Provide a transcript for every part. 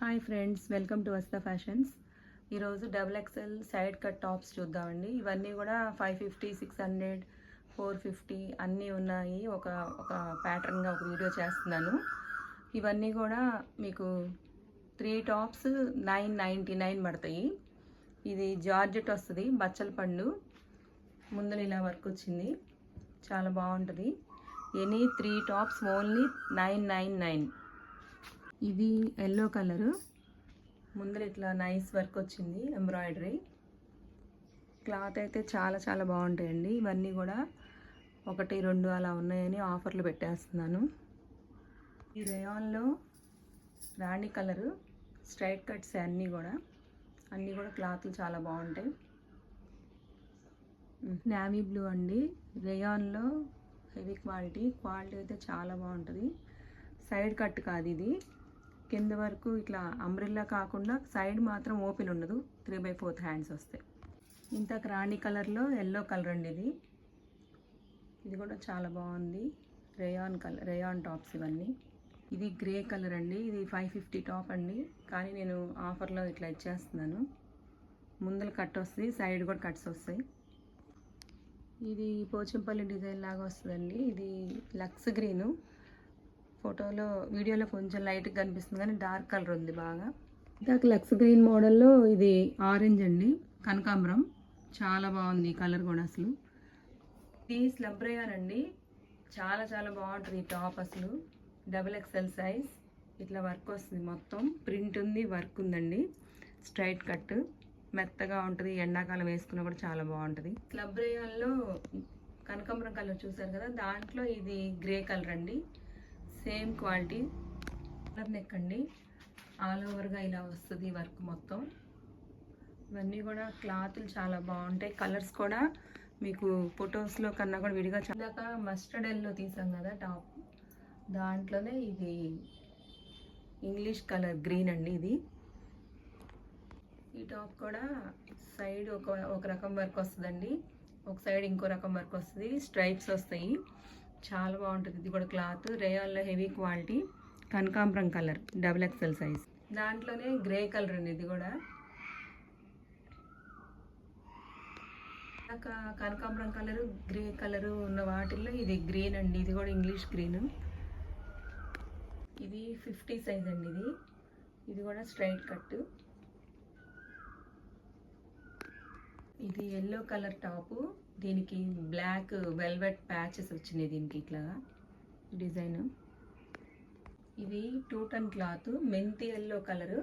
Hi friends, welcome to వస్తా fashions. ఈరోజు XXL side cut tops చూద్దామండి. ఇవన్నీ కూడా 550, 600, 450 అన్నీ ఉన్నాయి. ఒక ప్యాటర్న్గా ఒక వీడియో చేస్తున్నాను. ఇవన్నీ కూడా మీకు 3 టాప్స్ 999 పడతాయి. ఇది జార్జెట్ వస్తుంది, బచ్చల పండు ముందర ఇలా వర్క్ వచ్చింది, చాలా బాగుంటుంది. Any 3 tops only 999. ఇది ఎల్లో కలరు, ముందర ఇట్లా నైస్ వర్క్ వచ్చింది, ఎంబ్రాయిడరీ. క్లాత్ అయితే చాలా బాగుంటాయండి. ఇవన్నీ కూడా 1, 2 అలా ఉన్నాయని ఆఫర్లు పెట్టేస్తున్నాను. ఈ రేయాన్లో రాణి కలరు స్ట్రైట్ కట్స్ అన్నీ కూడా క్లాత్లు చాలా బాగుంటాయి. నేవీ బ్లూ అండి, రేయాన్లో హెవీ క్వాలిటీ అయితే చాలా బాగుంటుంది. సైడ్ కట్ కాదు ఇది, కింద వరకు ఇట్లా అంబ్రిల్లా కాకుండా సైడ్ మాత్రం ఓపెన్ ఉండదు, 3/4 హ్యాండ్స్ వస్తాయి. ఇంతకు రాణి కలర్లో ఎల్లో కలర్ అండి ఇది కూడా చాలా బాగుంది. రేయాన్ టాప్స్ ఇవన్నీ. ఇది గ్రే కలర్ అండి, ఇది 550 టాప్ అండి, కానీ నేను ఆఫర్లో ఇట్లా ఇచ్చేస్తున్నాను. ముందర కట్ వస్తుంది, సైడ్ కూడా కట్స్ వస్తాయి. ఇది పోచంపల్లి డిజైన్ లాగా వస్తుందండి. ఇది లక్స్ గ్రీను, వీడియోలో కొంచెం లైట్గా కనిపిస్తుంది కానీ డార్క్ కలర్ ఉంది బాగా. ఇందాక లక్స్ గ్రీన్ మోడల్లో ఇది ఆరెంజ్ అండి, కనకాంబరం, చాలా బాగుంది ఈ కలర్ కూడా. అసలు ఇది స్లబ్ రేయాన్ అండి, చాలా బాగుంటుంది ఈ టాప్. అసలు XXL సైజ్, ఇట్లా వర్క్ వస్తుంది, మొత్తం ప్రింట్ ఉంది, వర్క్ ఉందండి. స్ట్రైట్ కట్ మెత్తగా ఉంటుంది, ఎండాకాలం వేసుకున్నా కూడా చాలా బాగుంటుంది. స్లబ్ రేయాన్లో కనకాంబరం కలర్ చూసారు కదా, దాంట్లో ఇది గ్రే కలర్ అండి, సేమ్ క్వాలిటీ. కలర్ నెక్ అండి, ఆల్ ఓవర్గా ఇలా వస్తుంది వర్క్ మొత్తం. ఇవన్నీ కూడా క్లాత్లు చాలా బాగుంటాయి. కలర్స్ కూడా మీకు ఫొటోస్లో కన్నా కూడా విడిగా. ఇందాక మస్టర్డ్ ఎల్లో తీసాం కదా టాప్, దాంట్లోనే ఇది ఇంగ్లీష్ కలర్ గ్రీన్ అండి. ఇది ఈ టాప్ కూడా సైడ్ ఒక రకం వర్క్ వస్తుందండి, ఒక సైడ్ ఇంకో రకం వర్క్ వస్తుంది, స్ట్రైప్స్ వస్తాయి, చాలా బాగుంటుంది. ఇది కూడా క్లాత్ రేయాన్లో హెవీ క్వాలిటీ, కనకాంబరం కలర్, XXL సైజ్. దాంట్లోనే గ్రే కలర్ అండి ఇది కూడా. కనకాంబరం కలరు, గ్రే కలరు ఉన్న వాటిల్లో ఇది గ్రీన్ అండి, ఇది కూడా ఇంగ్లీష్ గ్రీన్. ఇది 50 సైజ్ అండి. ఇది కూడా స్ట్రైట్ కట్. ఇది ఎల్లో కలర్ టాపు, దీనికి బ్లాక్ వెల్వెట్ ప్యాచెస్ వచ్చినాయి దీనికి ఇట్లా డిజైన్. ఇది 2 టన్ క్లాత్, మెంతి ఎల్లో కలరు,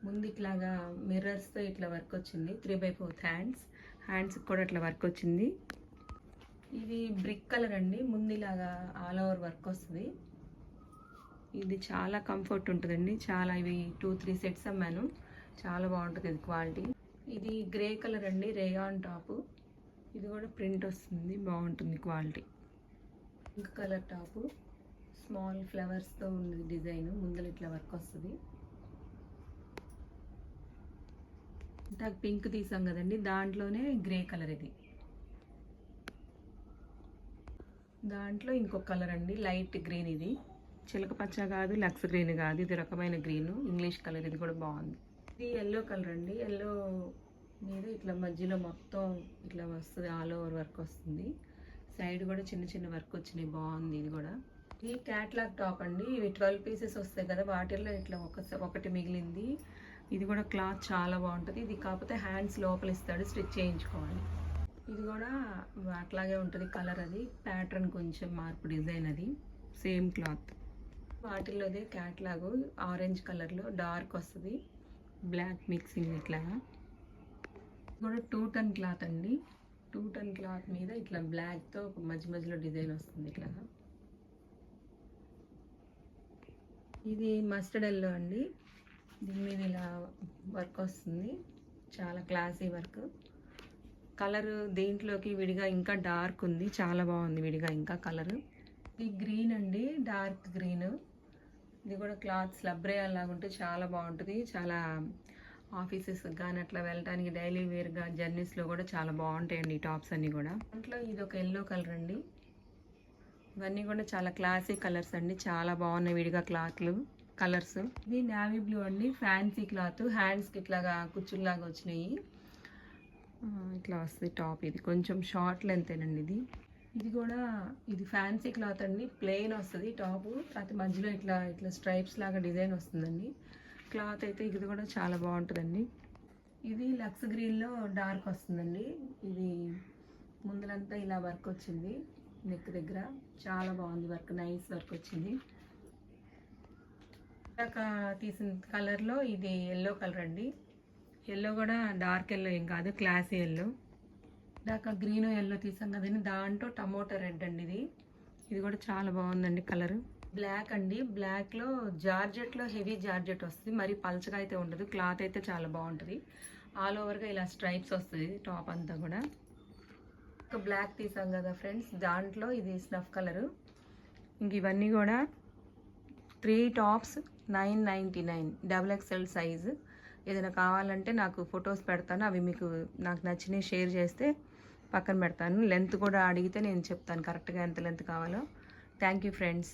ముందు ఇట్లాగా మిర్రర్స్తో ఇట్లా వర్క్ వచ్చింది, 3/4 హ్యాండ్స్ కూడా ఇట్లా వర్క్ వచ్చింది. ఇది బ్రిక్ కలర్ అండి, ముందు ఇలాగా ఆల్ ఓవర్ వర్క్ వస్తుంది. ఇది చాలా కంఫర్ట్ ఉంటుందండి, చాలా. ఇవి 2-3 సెట్స్ అమ్మాను, చాలా బాగుంటుంది ఇది క్వాలిటీ. ఇది గ్రే కలర్ అండి, రేయాన్ టాపు, ఇది కూడా ప్రింట్ వస్తుంది, బాగుంటుంది quality. Pink colour top, small ఫ్లవర్స్తో ఉంది డిజైన్, ముందర ఇట్లా వర్క్ వస్తుంది. ఇంత పింక్ తీసాం కదండి, దాంట్లోనే గ్రే కలర్. ఇది దాంట్లో ఇంకొక కలర్ అండి, లైట్ గ్రీన్. ఇది చిలక పచ్చ కాదు, లక్స్ గ్రీన్ కాదు, ఇది రకమైన గ్రీన్, ఇంగ్లీష్ కలర్. ఇది కూడా బాగుంది. ఇది ఎల్లో కలర్ అండి, ఎల్లో మీద ఇట్లా మధ్యలో మొత్తం ఇట్లా వస్తుంది, ఆల్ ఓవర్ వర్క్ వస్తుంది, సైడ్ కూడా చిన్న వర్క్ వచ్చినాయి, బాగుంది. ఇది కూడా ఈ క్యాట్లాగ్ టాప్ అండి, ఇవి 12 పీసెస్ వస్తాయి కదా, వాటిల్లో ఇట్లా ఒకటి మిగిలింది. ఇది కూడా క్లాత్ చాలా బాగుంటుంది. ఇది కాకపోతే హ్యాండ్స్ లోపల ఇస్తాడు, స్టిచ్ చేయించుకోవాలి. ఇది కూడా అట్లాగే ఉంటుంది కలర్, అది ప్యాటర్న్ కొంచెం మార్పు, డిజైన్ అది సేమ్ క్లాత్. వాటిల్లోదే క్యాట్లాగ్ ఆరెంజ్ కలర్లో డార్క్ వస్తుంది, బ్లాక్ మిక్సింగ్ ఇట్లాగా. కూడా 2 టన్ క్లాత్ అండి, 2 టన్ క్లాత్ మీద ఇట్లా బ్లాక్తో మధ్యలో డిజైన్ వస్తుంది ఇట్లాగా. ఇది మస్టర్డ్ ఎల్లో అండి, దీని మీద ఇలా వర్క్ వస్తుంది, చాలా క్లాసీ వర్క్. కలరు దీంట్లోకి విడిగా ఇంకా డార్క్ ఉంది, చాలా బాగుంది విడిగా ఇంకా కలరు. ఇది గ్రీన్ అండి, డార్క్ గ్రీన్. ఇది కూడా క్లాత్ స్లబ్ రేయాన్ లాగా ఉంటే చాలా బాగుంటుంది, చాలా ఆఫీసెస్ కానీ అట్లా వెళ్ళడానికి డైలీ వేర్గా జర్నీస్లో కూడా చాలా బాగుంటాయండి ఈ టాప్స్ అన్నీ కూడా. దాంట్లో ఇది ఒక ఎల్లో కలర్ అండి, ఇవన్నీ కూడా చాలా క్లాసిక్ కలర్స్ అండి, చాలా బాగున్నాయి విడిగా క్లాత్లు. కలర్స్. ఇది నావీ బ్లూ అండి, ఫ్యాన్సీ క్లాత్, హ్యాండ్స్కి ఇట్లాగా కుచ్చుల్లాగా వచ్చినాయి. ఇట్లా వస్తుంది టాప్. ఇది కొంచెం షార్ట్ లెంతేనండి ఇది. ఇది కూడా ఇది ఫ్యాన్సీ క్లాత్ అండి, ప్లెయిన్ వస్తుంది టాపు, అది మధ్యలో ఇట్లా ఇట్లా స్ట్రైప్స్ లాగా డిజైన్ వస్తుందండి. క్లాత్ అయితే ఇది కూడా చాలా బాగుంటుందండి. ఇది లక్స్ గ్రీన్లో డార్క్ వస్తుందండి. ఇది ముందులంతా ఇలా వర్క్ వచ్చింది, నెక్ దగ్గర చాలా బాగుంది వర్క్, నైస్ వర్క్ వచ్చింది. ఇందాక తీసిన కలర్లో ఇది ఎల్లో కలర్ అండి. ఎల్లో కూడా డార్క్ ఎల్లో ఏం కాదు, క్లాసీ ఎల్లో. ఇందాక గ్రీన్ ఎల్లో తీసాం కదండి, దాంట్లో టమోటా రెడ్ అండి ఇది. ఇది కూడా చాలా బాగుందండి కలర్. బ్లాక్ అండి, బ్లాక్లో జార్జెట్లో హెవీ జార్జెట్ వస్తుంది, మరి పల్చగా అయితే ఉండదు, క్లాత్ అయితే చాలా బాగుంటుంది. ఆల్ ఓవర్గా ఇలా స్ట్రైప్స్ వస్తుంది టాప్ అంతా కూడా. ఒక బ్లాక్ తీసాం కదా ఫ్రెండ్స్, దాంట్లో ఇది స్నఫ్ కలరు. ఇంక ఇవన్నీ కూడా 3 టాప్స్ 999 XXL సైజు. ఏదైనా కావాలంటే నాకు ఫొటోస్ పెడతాను, అవి మీకు నాకు నచ్చినవి షేర్ చేస్తే పక్కన పెడతాను. లెంత్ కూడా అడిగితే నేను చెప్తాను కరెక్ట్గా ఎంత లెంత్ కావాలో. Thank you friends.